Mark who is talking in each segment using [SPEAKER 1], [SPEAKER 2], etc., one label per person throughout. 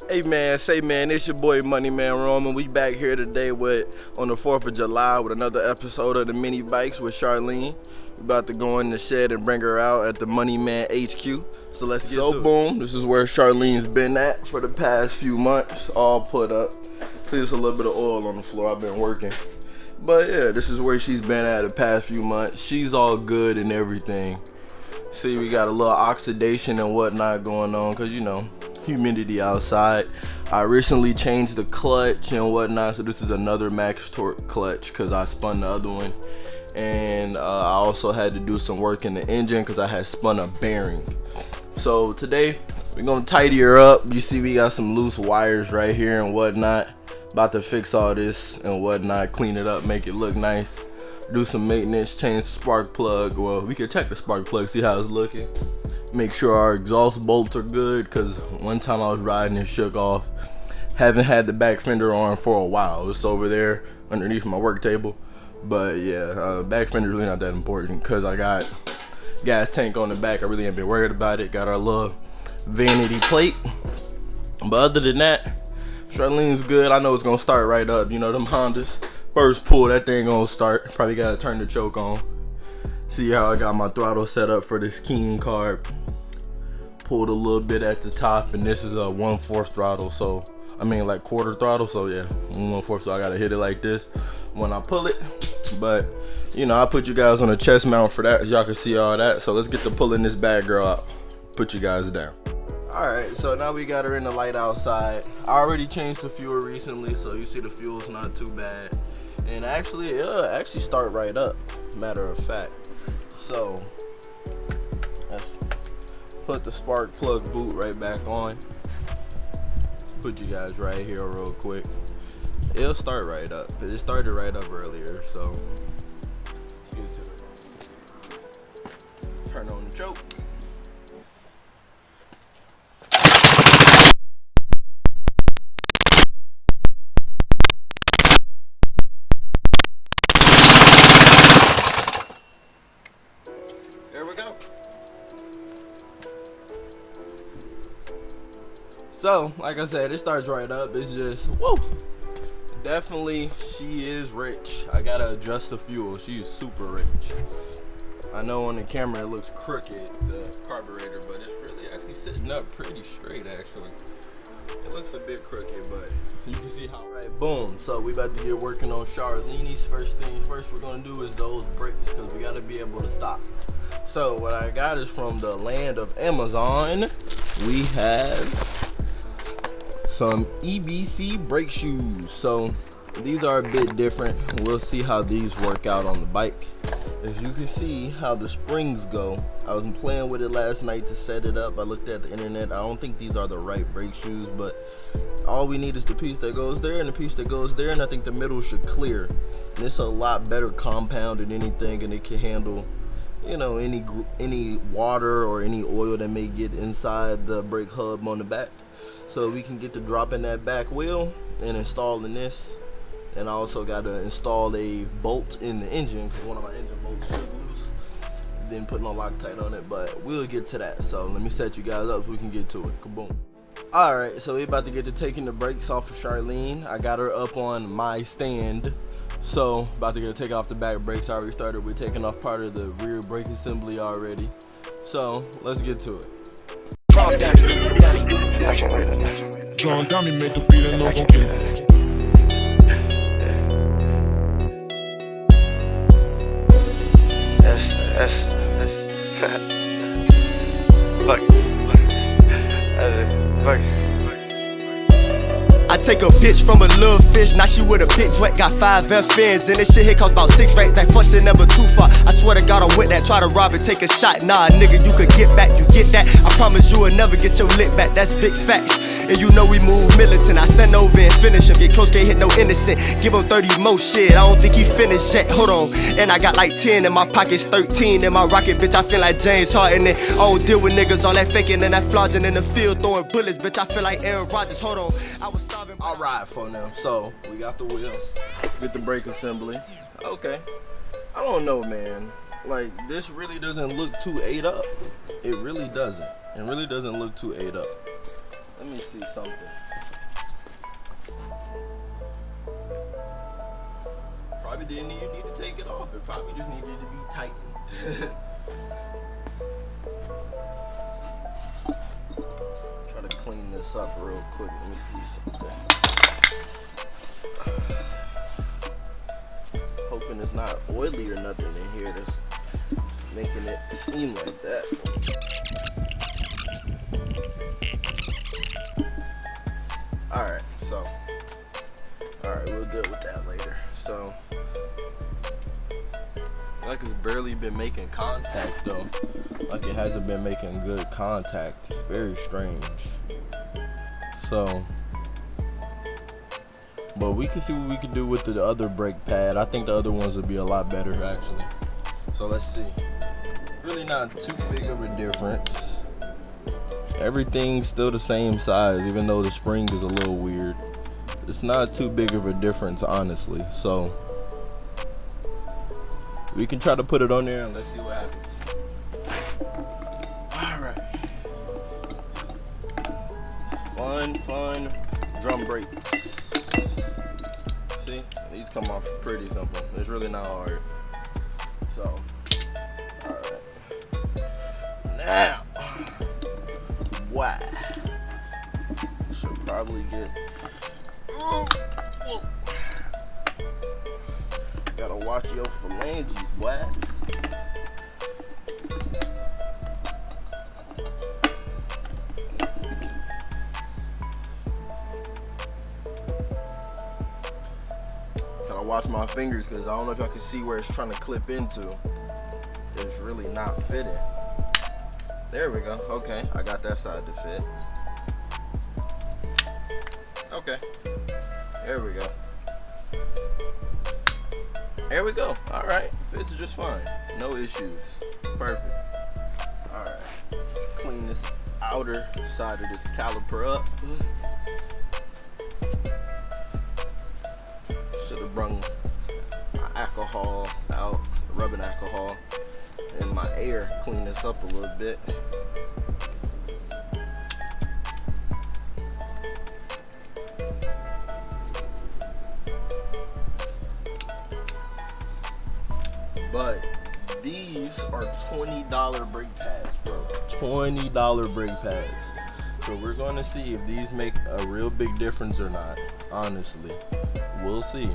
[SPEAKER 1] Hey man, it's your boy Moneyman Rome, and we back here today on the 4th of July with another episode of the Mini Bikes with Charlene. We about to go in the shed and bring her out at the Moneyman HQ. So let's get to it. Boom, this is where Charlene's been at for the past few months, all put up. There's a little bit of oil on the floor, I've been working. But yeah, this is where she's been at the past few months. She's all good and everything. See, we got a little oxidation and whatnot going on, cause you know, humidity outside. I recently changed the clutch and whatnot, so this is another max torque clutch because I spun the other one, and I also had to do some work in the engine because I had spun a bearing. So today we're gonna tidy her up. You see we got some loose wires right here and whatnot. About to fix all this and whatnot, clean it up, make it look nice, do some maintenance, change the spark plug. Well, we can check the spark plug, see how it's looking, make sure our exhaust bolts are good, because one time I was riding and shook off. Haven't had the back fender on for a while. It's over there underneath my work table. But yeah, back fender is really not that important because I got gas tank on the back. I really ain't been worried about it. Got our little vanity plate. But other than that, Charlene's good. I know it's gonna start right up. You know them Hondas, first pull that thing gonna start. Probably gotta turn the choke on. See how I got my throttle set up for this Keen carb. Pulled a little bit at the top, and this is a 1/4 throttle, so I mean like quarter throttle, so yeah, 1/4, so I gotta hit it like this when I pull it. But you know, I put you guys on a chest mount for that, y'all can see all that. So let's get to pulling this bad girl out. Put you guys down. Alright, so now we got her in the light outside. I already changed the fuel recently, so you see the fuel's not too bad. And actually, it'll actually start right up, matter of fact. So let's put the spark plug boot right back on. Put you guys right here real quick. It'll start right up. It started right up earlier, so let's get to it. Turn on the choke. There we go. So, like I said, it starts right up. It's just, whoa. Definitely, she is rich. I gotta adjust the fuel. She is super rich. I know on the camera it looks crooked, the carburetor, but it's really actually sitting up pretty straight, actually. It looks a bit crooked, but you can see how. Right, boom. So we about to get working on Charlene's. First things first, we're gonna do is those brakes, because we gotta be able to stop. So what I got is from the land of Amazon. We have some EBC brake shoes. So these are a bit different. We'll see how these work out on the bike. As you can see how the springs go. I was playing with it last night to set it up. I looked at the internet. I don't think these are the right brake shoes, but all we need is the piece that goes there and the piece that goes there, and I think the middle should clear. And it's a lot better compound than anything, and it can handle, you know, any water or any oil that may get inside the brake hub on the back. So we can get to dropping that back wheel and installing this. And I also got to install a bolt in the engine because one of my engine bolts should loose. Then putting a Loctite on it, but we'll get to that. So let me set you guys up so we can get to it. Kaboom. Alright, so we're about to get to taking the brakes off of Charlene. I got her up on my stand. So about to get to take off the back brakes. I already started with taking off part of the rear brake assembly already. So let's get to it.
[SPEAKER 2] I can't wait. John Dummy made the beat and no one
[SPEAKER 3] I take a bitch from a little fish, now she with a big Jwett, got 5 FNs, and this shit here cost about 6 racks, that fuck shit never too far. I swear to God I'm with that, try to rob it, take a shot, nah nigga you could get back, you get that, I promise you will never get your lick back, that's big facts. And you know we move militant, I send over and finish him, get close, can't hit no innocent, give him 30 more shit, I don't think he finished yet, hold on. And I got like 10 in my pockets, 13 in my rocket, bitch, I feel like James Harden, and I don't deal with niggas, all that faking and that flogging in the field, throwing bullets, bitch, I feel like Aaron Rodgers, hold on. I was starving.
[SPEAKER 1] Alright for now, so we got the wheel, get the brake assembly. Okay, I don't know man, like this really doesn't look too ate up. It really doesn't. It really doesn't look too ate up. Let me see something. didn't even need to take it off. It probably just needed to be tightened. Try to clean this up real quick. Let me see something. Hoping it's not oily or nothing in here that's making it seem like that. Alright, so we'll deal with that later. So like it's barely been making contact though. Like it hasn't been making good contact. It's very strange. So, but we can see what we can do with the other brake pad. I think the other ones would be a lot better actually. So let's see. Really not too big of a difference. Everything's still the same size, even though the spring is a little weird. It's not too big of a difference, honestly. So we can try to put it on there and let's see what happens. Alright. Fun drum brakes. See, these come off pretty simple. It's really not hard. So, alright. Now, why? Should probably get. Gotta watch your phalanges, boy. Gotta watch my fingers because I don't know if y'all can see where it's trying to clip into. It's really not fitting. There we go. Okay, I got that side to fit. Okay. There we go. There we go. Alright. Fits just fine. No issues. Perfect. Alright. Clean this outer side of this caliper up. Should have brung my alcohol out, rubbing alcohol, and my air. Clean this up a little bit. But these are $20 brake pads, bro. $20 brake pads. So we're going to see if these make a real big difference or not. Honestly, we'll see.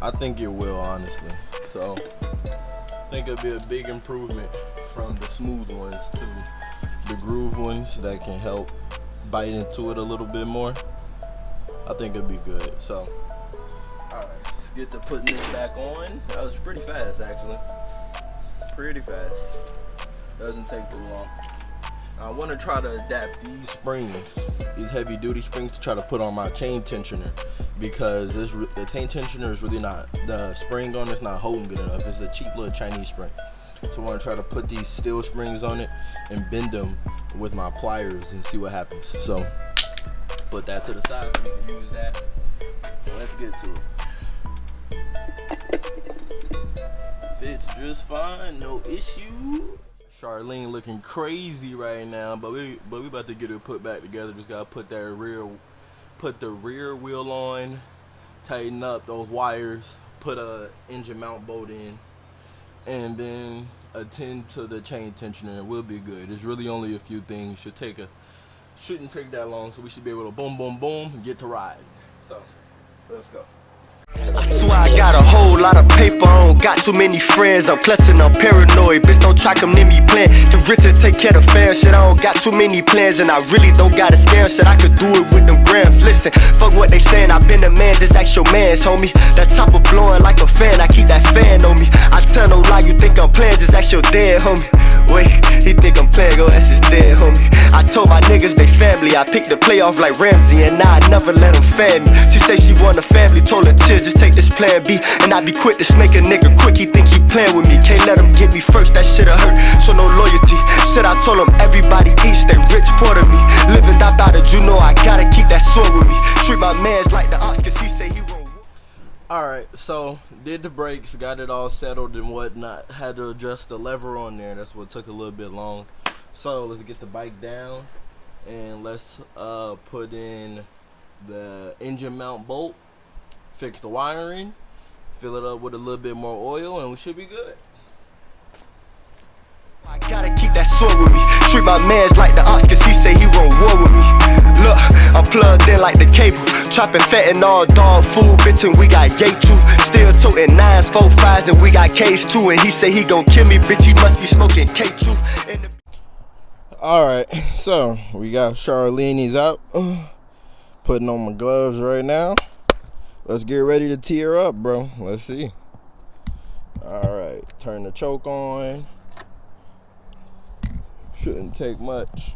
[SPEAKER 1] I think it will, honestly. So I think it'll be a big improvement from the smooth ones to the groove ones that can help bite into it a little bit more. I think it'll be good. So alright, let's get to putting this back on. That was pretty fast, actually. Pretty fast. Doesn't take too long. I want to try to adapt these springs, these heavy duty springs, to try to put on my chain tensioner, because the chain tensioner is really not, the spring on it's not holding good enough. It's a cheap little Chinese spring. So I want to try to put these steel springs on it and bend them with my pliers and see what happens. So put that to the side so we can use that. Let's get to it. Fits just fine, no issue. Charlene looking crazy right now, but we about to get it put back together. Just gotta put the rear wheel on, tighten up those wires, put a engine mount bolt in, and then attend to the chain tensioner, and we'll be good. It's really only a few things. Shouldn't take that long, so we should be able to boom, boom, boom, and get to ride. So let's go.
[SPEAKER 3] I swear I got a whole lot of paper, I don't got too many friends. I'm clutching, I'm paranoid, bitch don't try come near me playing. The rich and take care of fam shit, I don't got too many plans. And I really don't got a scam shit, I could do it with them grams. Listen, fuck what they saying, I been a man, just ask your mans, homie. That chopper blowing like a fan, I keep that fan on me. I tell no lie, you think I'm playing, just ask your dad, homie. Wait, he think I'm playing, go ask his dad, homie. I told my niggas they family, I picked the playoff like Ramsey, and now I never let them fan me. She say she want a family, told her chill, just take this plan B. And I be quick to snake a nigga quick, he think he playing with me. Can't let him get me first, that shit'll hurt, so no loyalty. Shit, I told him everybody eats, they rich part of me. Living that out of you know I gotta keep that sword with me. Treat my mans like the Oscars, he say he won't.
[SPEAKER 1] Alright, so did the brakes, got it all settled and whatnot. Had to adjust the lever on there, that's what took a little bit long. So let's get the bike down and let's put in the engine mount bolt, fix the wiring, fill it up with a little bit more oil, and we should be good.
[SPEAKER 3] I gotta keep that sword with me. Treat my mans like the ox, cause he say he run war with me. Look, I'm plugged in like the cable. Chopping fentanyl, dog food, bitch, and we got J2. Still toting 9s, 4 5s, and we got Ks2. And he say he gon' kill me, bitch, he must be smoking K2.
[SPEAKER 1] Alright, so we got Charlene's out. Putting on my gloves right now. Let's get ready to tee her up, bro. Let's see. Alright, turn the choke on. Shouldn't take much.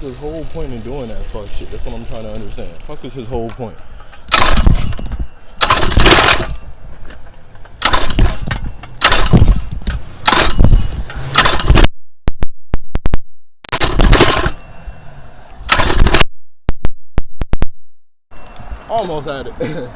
[SPEAKER 1] His whole point in doing that fuck shit? That's what I'm trying to understand. Fuck is his whole point? Almost had it.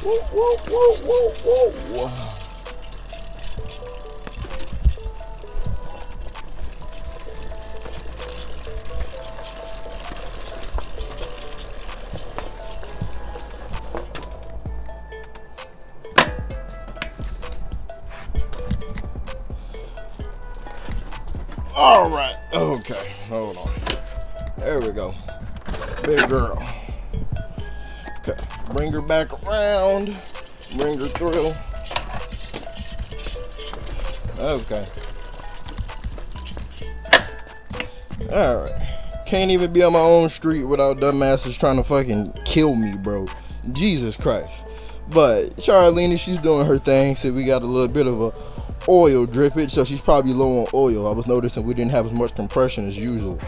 [SPEAKER 1] Whoa, whoa, whoa, whoa, whoa. All right, okay, hold on. There we go. Big girl. Okay, bring her back around. Bring her through. Okay. Alright. Can't even be on my own street without dumbasses trying to fucking kill me, bro. Jesus Christ. But Charlene, she's doing her thing. So we got a little bit of a oil drippage, so she's probably low on oil. I was noticing we didn't have as much compression as usual.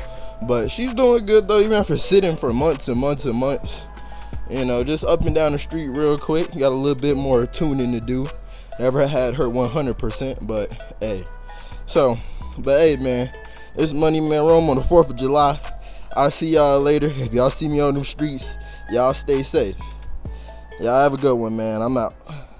[SPEAKER 1] But she's doing good though, even after sitting for months and months and months. You know, just up and down the street real quick. Got a little bit more tuning to do. Never had her 100%, but hey. But hey, man, it's Moneyman Rome on the 4th of July. I'll see y'all later. If y'all see me on them streets, y'all stay safe. Y'all have a good one, man. I'm out.